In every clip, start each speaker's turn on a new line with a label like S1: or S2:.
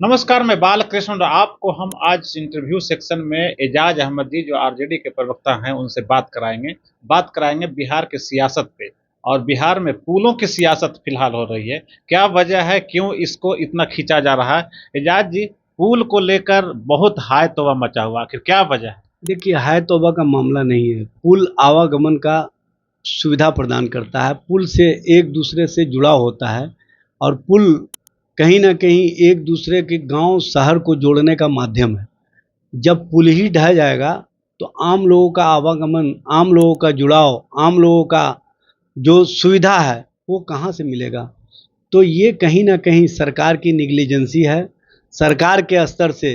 S1: नमस्कार, मैं बालकृष्ण और आपको हम आज इंटरव्यू सेक्शन में एजाज अहमदी जो आरजेडी के प्रवक्ता हैं उनसे बात कराएंगे बिहार की सियासत पे। और बिहार में पुलों की सियासत फिलहाल हो रही है। क्या वजह है, क्यों इसको इतना खींचा जा रहा है? एजाज जी, पुल को लेकर बहुत हाय तौबा मचा हुआ, आखिर क्या वजह है?
S2: देखिए, हाय तौबा का मामला नहीं है। पुल आवागमन का सुविधा प्रदान करता है। पुल से एक दूसरे से जुड़ाव होता है और पुल कहीं न कहीं एक दूसरे के गांव शहर को जोड़ने का माध्यम है। जब पुल ही ढह जाएगा तो आम लोगों का आवागमन, आम लोगों का जुड़ाव, आम लोगों का जो सुविधा है वो कहाँ से मिलेगा? तो ये कहीं न कहीं सरकार की नेग्लिजेंसी है। सरकार के स्तर से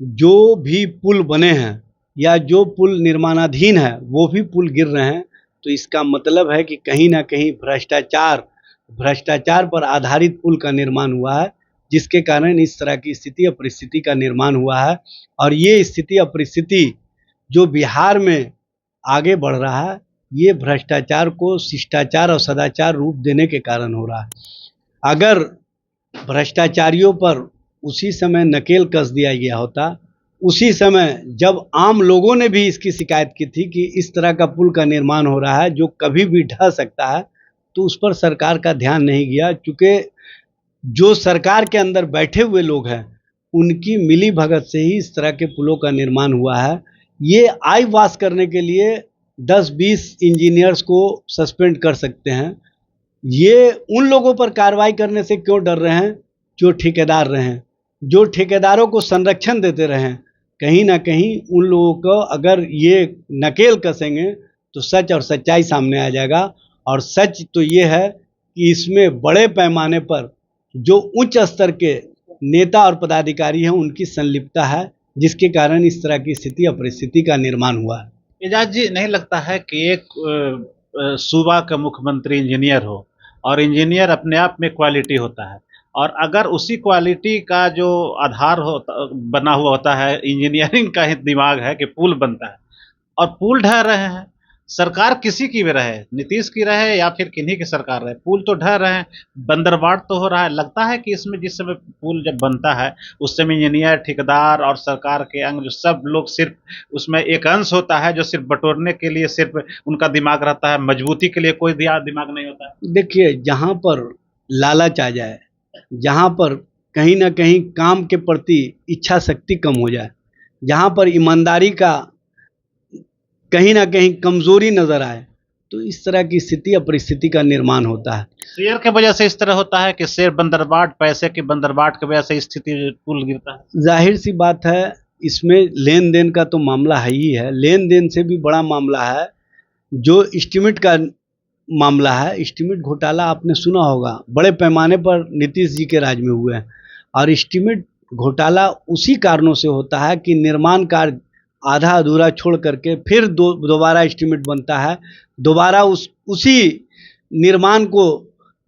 S2: जो भी पुल बने हैं या जो पुल निर्माणाधीन है वो भी पुल गिर रहे हैं, तो इसका मतलब है कि कहीं ना कहीं भ्रष्टाचार पर आधारित पुल का निर्माण हुआ है, जिसके कारण इस तरह की स्थिति और परिस्थिति का निर्माण हुआ है। और ये स्थिति और परिस्थिति जो बिहार में आगे बढ़ रहा है, ये भ्रष्टाचार को शिष्टाचार और सदाचार रूप देने के कारण हो रहा है। अगर भ्रष्टाचारियों पर उसी समय नकेल कस दिया गया होता, उसी समय जब आम लोगों ने भी इसकी शिकायत की थी कि इस तरह का पुल का निर्माण हो रहा है जो कभी भी ढह सकता है, तो उस पर सरकार का ध्यान नहीं गया। चूँकि जो सरकार के अंदर बैठे हुए लोग हैं, उनकी मिली भगत से ही इस तरह के पुलों का निर्माण हुआ है। ये आई वाश करने के लिए 10-20 इंजीनियर्स को सस्पेंड कर सकते हैं। ये उन लोगों पर कार्रवाई करने से क्यों डर रहे हैं जो ठेकेदार रहे हैं, जो ठेकेदारों को संरक्षण देते रहे हैं। कहीं ना कहीं उन लोगों को अगर ये नकेल कसेंगे तो सच और सच्चाई सामने आ जाएगा। और सच तो ये है कि इसमें बड़े पैमाने पर जो उच्च स्तर के नेता और पदाधिकारी हैं उनकी संलिप्तता है, जिसके कारण इस तरह की स्थिति और परिस्थिति का निर्माण हुआ है।
S1: एजाज जी, नहीं लगता है कि एक सूबा का मुख्यमंत्री इंजीनियर हो, और इंजीनियर अपने आप में क्वालिटी होता है, और अगर उसी क्वालिटी का जो आधार होता बना हुआ होता है, इंजीनियरिंग का ही दिमाग है कि पुल बनता है, और पुल ढह रहे हैं, सरकार किसी की भी रहे, नीतीश की रहे या फिर किन्हीं की सरकार रहे, पुल तो ढह रहे हैं, बंदरबाट तो हो रहा है। लगता है कि इसमें जिस समय पुल जब बनता है उस समय इंजीनियर, ठेकेदार और सरकार के अंग जो सब लोग सिर्फ उसमें एक अंश होता है जो सिर्फ बटोरने के लिए सिर्फ उनका दिमाग रहता है, मजबूती के लिए कोई दिमाग नहीं होता है।
S2: देखिए, जहाँ पर लालच आ जाए, जहाँ पर कहीं न कहीं काम के प्रति इच्छा शक्ति कम हो जाए, जहाँ पर ईमानदारी का कहीं न कहीं कमज़ोरी नज़र आए, तो इस तरह की स्थिति या परिस्थिति का निर्माण होता है।
S1: शेयर के वजह से इस तरह होता है कि शेयर बंदरबाट, पैसे की बंदरबाट की वजह से स्थिति पुल गिरता है।
S2: ज़ाहिर-सी बात है, इसमें लेन-देन का तो मामला है ही है। लेन-देन से भी बड़ा मामला है, जो एस्टीमेट का मामला है। एस्टीमेट घोटाला आपने सुना होगा, बड़े पैमाने पर नीतीश जी के राज में हुए हैं। और एस्टीमेट घोटाला उसी कारणों से होता है कि निर्माण कार्य आधा अधूरा छोड़ करके फिर दोबारा एस्टीमेट बनता है, दोबारा उसी निर्माण को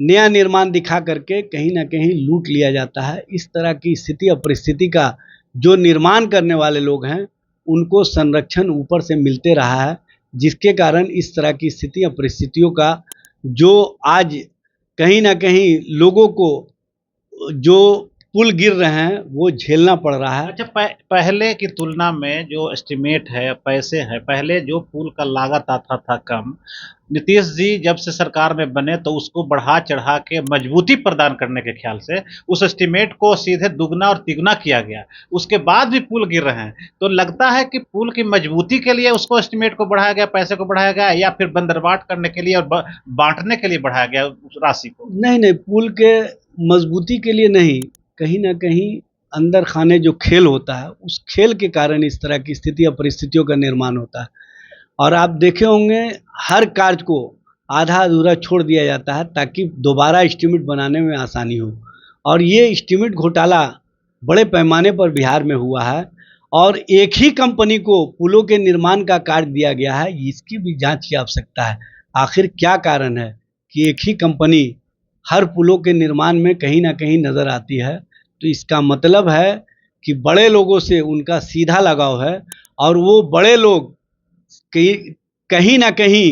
S2: नया निर्माण दिखा करके कहीं न कहीं लूट लिया जाता है। इस तरह की स्थिति और परिस्थिति का जो निर्माण करने वाले लोग हैं, उनको संरक्षण ऊपर से मिलते रहा है, जिसके कारण इस तरह की स्थिति और परिस्थितियों का जो आज कहीं न कहीं लोगों को जो पुल गिर रहे हैं वो झेलना पड़ रहा है।
S1: अच्छा, पहले की तुलना में जो एस्टिमेट है, पैसे हैं, पहले जो पुल का लागत आता था कम, नीतीश जी जब से सरकार में बने तो उसको बढ़ा चढ़ा के मजबूती प्रदान करने के ख्याल से उस एस्टिमेट को सीधे दुगना और तिगुना किया गया। उसके बाद भी पुल गिर रहे हैं, तो लगता है कि पुल की मजबूती के लिए उसको एस्टिमेट को बढ़ाया गया, पैसे को बढ़ाया गया, या फिर बंदरबाट करने के लिए और बांटने के लिए बढ़ाया गया उस राशि को?
S2: नहीं, नहीं, पुल के मजबूती के लिए नहीं, कहीं न कहीं अंदर खाने जो खेल होता है, उस खेल के कारण इस तरह की स्थिति या परिस्थितियों का निर्माण होता है। और आप देखे होंगे, हर कार्य को आधा-अधूरा छोड़ दिया जाता है ताकि दोबारा एस्टीमेट बनाने में आसानी हो। और ये एस्टीमेट घोटाला बड़े पैमाने पर बिहार में हुआ है और एक ही कंपनी को पुलों के निर्माण का कार्य दिया गया है, इसकी भी जाँच की आवश्यकता है। आखिर क्या कारण है कि एक ही कंपनी हर पुलों के निर्माण में कहीं न कहीं नज़र आती है? तो इसका मतलब है कि बड़े लोगों से उनका सीधा लगाव है और वो बड़े लोग कहीं न कहीं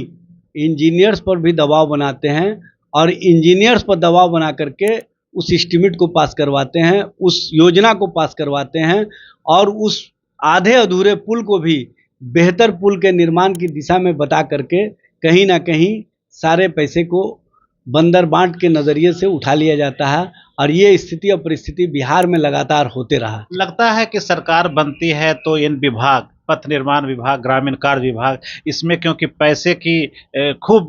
S2: इंजीनियर्स पर भी दबाव बनाते हैं और इंजीनियर्स पर दबाव बना करके उस एस्टीमेट को पास करवाते हैं, उस योजना को पास करवाते हैं और उस आधे अधूरे पुल को भी बेहतर पुल के निर्माण की दिशा में बता करके कहीं ना कहीं सारे पैसे को बंदर बांट के नज़रिए से उठा लिया जाता है और ये स्थिति और परिस्थिति बिहार में लगातार होते रहा।
S1: लगता है कि सरकार बनती है तो इन विभाग, पथ निर्माण विभाग, ग्रामीण कार्य विभाग, इसमें क्योंकि पैसे की खूब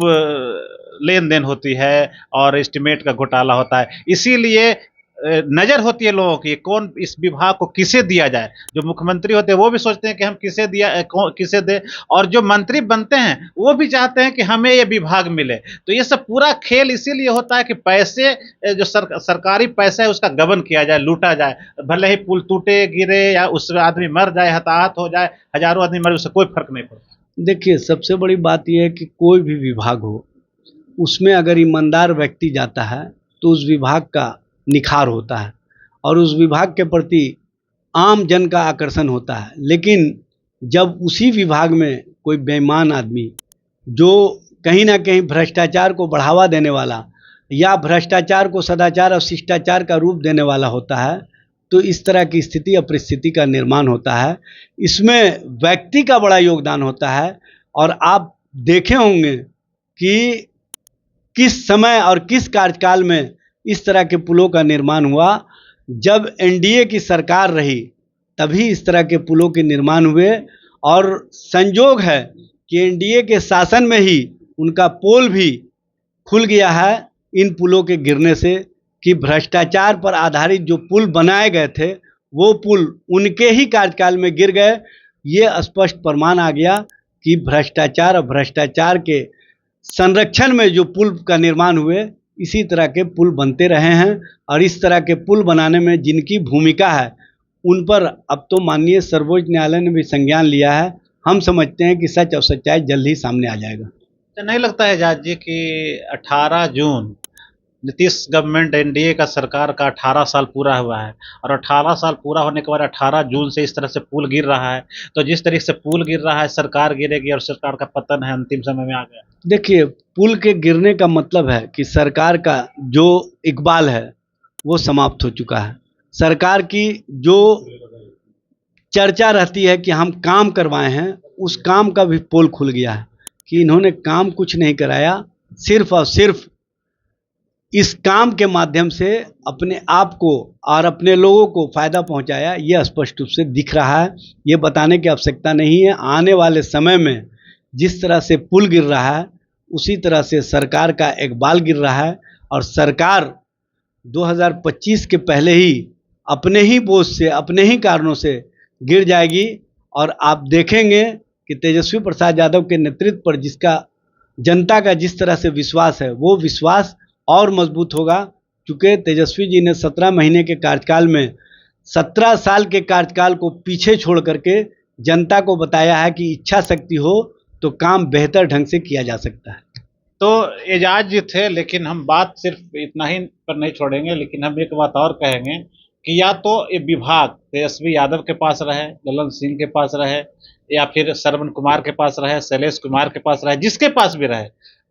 S1: लेन देन होती है और एस्टीमेट का घोटाला होता है, इसीलिए नज़र होती है लोगों की कौन इस विभाग को किसे दिया जाए। जो मुख्यमंत्री होते हैं वो भी सोचते हैं कि हम किसे दें, और जो मंत्री बनते हैं वो भी चाहते हैं कि हमें ये विभाग मिले। तो ये सब पूरा खेल इसीलिए होता है कि पैसे जो सरकारी पैसा है उसका गबन किया जाए, लूटा जाए। भले ही पुल टूटे गिरे या उसमें आदमी मर जाए, हताहत हो जाए, हजारों आदमी मरे, उससे कोई फर्क नहीं पड़ता।
S2: देखिए, सबसे बड़ी बात यह है कि कोई भी विभाग हो उसमें अगर ईमानदार व्यक्ति जाता है तो उस विभाग का निखार होता है और उस विभाग के प्रति आम जन का आकर्षण होता है। लेकिन जब उसी विभाग में कोई बेईमान आदमी जो कहीं ना कहीं भ्रष्टाचार को बढ़ावा देने वाला या भ्रष्टाचार को सदाचार और शिष्टाचार का रूप देने वाला होता है तो इस तरह की स्थिति और परिस्थिति का निर्माण होता है। इसमें व्यक्ति का बड़ा योगदान होता है और आप देखे होंगे कि किस समय और किस कार्यकाल में इस तरह के पुलों का निर्माण हुआ। जब एनडीए की सरकार रही तभी इस तरह के पुलों के निर्माण हुए और संयोग है कि एनडीए के शासन में ही उनका पोल भी खुल गया है इन पुलों के गिरने से, कि भ्रष्टाचार पर आधारित जो पुल बनाए गए थे वो पुल उनके ही कार्यकाल में गिर गए। ये स्पष्ट प्रमाण आ गया कि भ्रष्टाचार और भ्रष्टाचार के संरक्षण में जो पुल का निर्माण हुए इसी तरह के पुल बनते रहे हैं और इस तरह के पुल बनाने में जिनकी भूमिका है उन पर अब तो माननीय सर्वोच्च न्यायालय ने भी संज्ञान लिया है। हम समझते हैं कि सच और सच्चाई जल्द ही सामने आ जाएगा।
S1: तो नहीं लगता है एजाज जी कि 18 जून नीतीश गवर्नमेंट एनडीए का सरकार का 18 साल पूरा हुआ है और 18 साल पूरा होने के बाद 18 जून से इस तरह से पुल गिर रहा है, तो जिस तरीके से पुल गिर रहा है सरकार गिरेगी और सरकार का पतन है, अंतिम समय में आ गया।
S2: देखिए, पुल के गिरने का मतलब है कि सरकार का जो इकबाल है वो समाप्त हो चुका है। सरकार की जो चर्चा रहती है कि हम काम करवाए हैं उस काम का भी पोल खुल गया है कि इन्होंने काम कुछ नहीं कराया, सिर्फ और सिर्फ इस काम के माध्यम से अपने आप को और अपने लोगों को फ़ायदा पहुंचाया। ये स्पष्ट रूप से दिख रहा है। ये बताने की आवश्यकता नहीं है। आने वाले समय में जिस तरह से पुल गिर रहा है उसी तरह से सरकार का इकबाल गिर रहा है और सरकार 2025 के पहले ही अपने ही बोझ से, अपने ही कारणों से गिर जाएगी। और आप देखेंगे कि तेजस्वी प्रसाद यादव के नेतृत्व पर जिसका जनता का जिस तरह से विश्वास है वो विश्वास और मजबूत होगा, क्योंकि तेजस्वी जी ने 17 महीने के कार्यकाल में 17 साल के कार्यकाल को पीछे छोड़ करके जनता को बताया है कि इच्छा शक्ति हो तो काम बेहतर ढंग से किया जा सकता है।
S1: तो एजाज जी थे, लेकिन हम बात सिर्फ इतना ही पर नहीं छोड़ेंगे, लेकिन हम एक बात और कहेंगे कि या तो ये विभाग तेजस्वी यादव के पास रहे, ललन सिंह के पास रहे, या फिर श्रवण कुमार के पास रहे, शैलेश कुमार के पास रहे, जिसके पास भी रहे,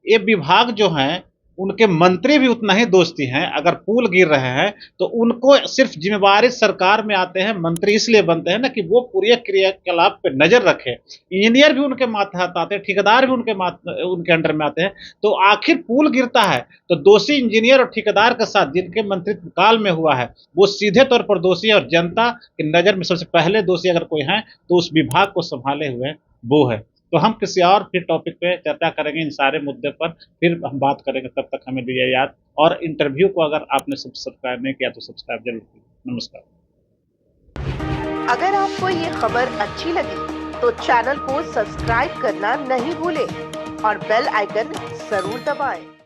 S1: ये विभाग जो हैं उनके मंत्री भी उतना ही दोस्ती हैं। अगर पुल गिर रहे हैं तो उनको सिर्फ जिम्मेवारी सरकार में आते हैं, मंत्री इसलिए बनते हैं ना कि वो पूरे क्रियाकलाप पे नजर रखे। इंजीनियर भी उनके माथे आते हैं, ठेकेदार भी उनके अंडर में आते हैं। तो आखिर पुल गिरता है तो दोषी इंजीनियर और ठेकेदार के साथ जिनके मंत्रित्व काल में हुआ है वो सीधे तौर पर दोषी है, और जनता की नज़र में सबसे पहले दोषी अगर कोई है तो उस विभाग को संभाले हुए वो है। तो हम किसी और फिर टॉपिक पे चर्चा करेंगे इन सारे मुद्दे पर, फिर हम बात करेंगे। तब तक हमें दीजिए याद, और इंटरव्यू को अगर आपने सब्सक्राइब नहीं किया तो सब्सक्राइब जरूर कीजिए। नमस्कार।
S3: अगर आपको ये खबर अच्छी लगी तो चैनल को सब्सक्राइब करना नहीं भूलें और बेल आइकन जरूर दबाएं।